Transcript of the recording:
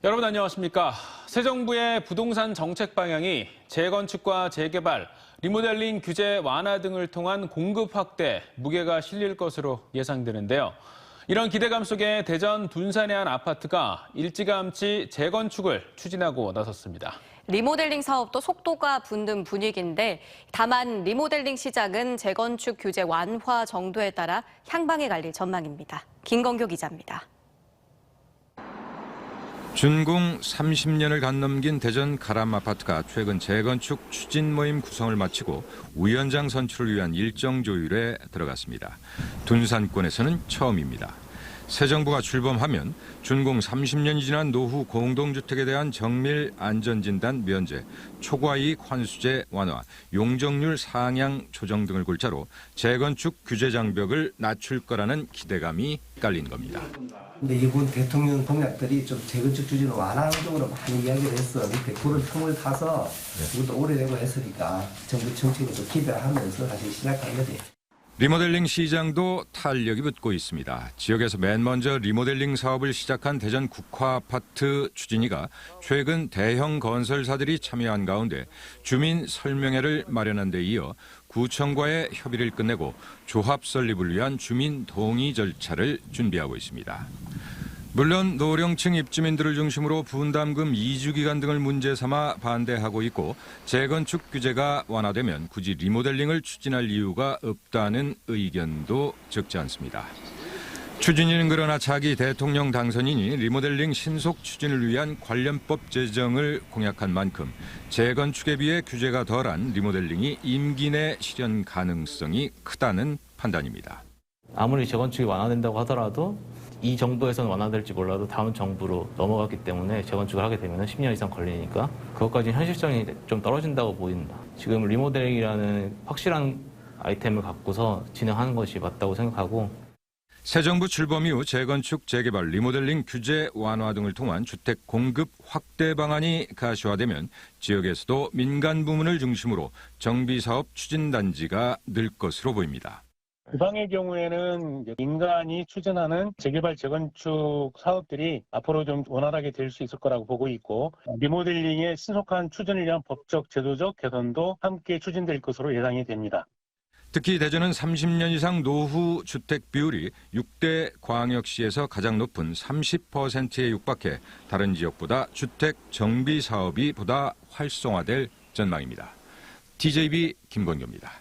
여러분 안녕하십니까? 새 정부의 부동산 정책 방향이 재건축과 재개발, 리모델링 규제 완화 등을 통한 공급 확대, 무게가 실릴 것으로 예상되는데요. 이런 기대감 속에 대전 둔산의 한 아파트가 일찌감치 재건축을 추진하고 나섰습니다. 리모델링 사업도 속도가 붙는 분위기인데 다만 리모델링 시장은 재건축 규제 완화 정도에 따라 향방에 갈릴 전망입니다. 김건교 기자입니다. 준공 30년을 간 넘긴 대전 가람 아파트가 최근 재건축 추진 모임 구성을 마치고 위원장 선출을 위한 일정 조율에 들어갔습니다. 둔산권에서는 처음입니다. 새 정부가 출범하면 준공 30년이 지난 노후 공동주택에 대한 정밀 안전진단 면제, 초과이익 환수제 완화, 용적률 상향 조정 등을 골자로 재건축 규제 장벽을 낮출 거라는 기대감이 깔린 겁니다. 근데 이번 대통령 공약들이 좀 재건축 추진을 완화하는 쪽으로 많이 이야기를 했어. 100% 틈을 타서 이것도 오래되고 했으니까 정부 정책을 좀 기대를 하면서 다시 시작한 거지. 리모델링 시장도 탄력이 붙고 있습니다. 지역에서 맨 먼저 리모델링 사업을 시작한 대전 국화아파트 추진위가 최근 대형 건설사들이 참여한 가운데 주민 설명회를 마련한 데 이어 구청과의 협의를 끝내고 조합 설립을 위한 주민 동의 절차를 준비하고 있습니다. 물론 노령층 입주민들을 중심으로 분담금 이주 기간 등을 문제 삼아 반대하고 있고 재건축 규제가 완화되면 굳이 리모델링을 추진할 이유가 없다는 의견도 적지 않습니다. 추진위는 그러나 차기 대통령 당선인이 리모델링 신속 추진을 위한 관련법 제정을 공약한 만큼 재건축에 비해 규제가 덜한 리모델링이 임기 내 실현 가능성이 크다는 판단입니다. 아무리 재건축이 완화된다고 하더라도 이 정부에서는 완화될지 몰라도 다음 정부로 넘어갔기 때문에 재건축을 하게 되면 10년 이상 걸리니까 그것까지 현실성이 좀 떨어진다고 보인다. 지금 리모델링이라는 확실한 아이템을 갖고서 진행하는 것이 맞다고 생각하고 새 정부 출범 이후 재건축, 재개발, 리모델링 규제 완화 등을 통한 주택 공급 확대 방안이 가시화되면 지역에서도 민간 부문을 중심으로 정비사업 추진단지가 늘 것으로 보입니다. 지방의 경우에는 민간이 추진하는 재개발, 재건축 사업들이 앞으로 좀 원활하게 될 수 있을 거라고 보고 있고 리모델링의 신속한 추진을 위한 법적, 제도적 개선도 함께 추진될 것으로 예상이 됩니다. 특히 대전은 30년 이상 노후 주택 비율이 6대 광역시에서 가장 높은 30%에 육박해 다른 지역보다 주택 정비 사업이 보다 활성화될 전망입니다. TJB 김건교입니다.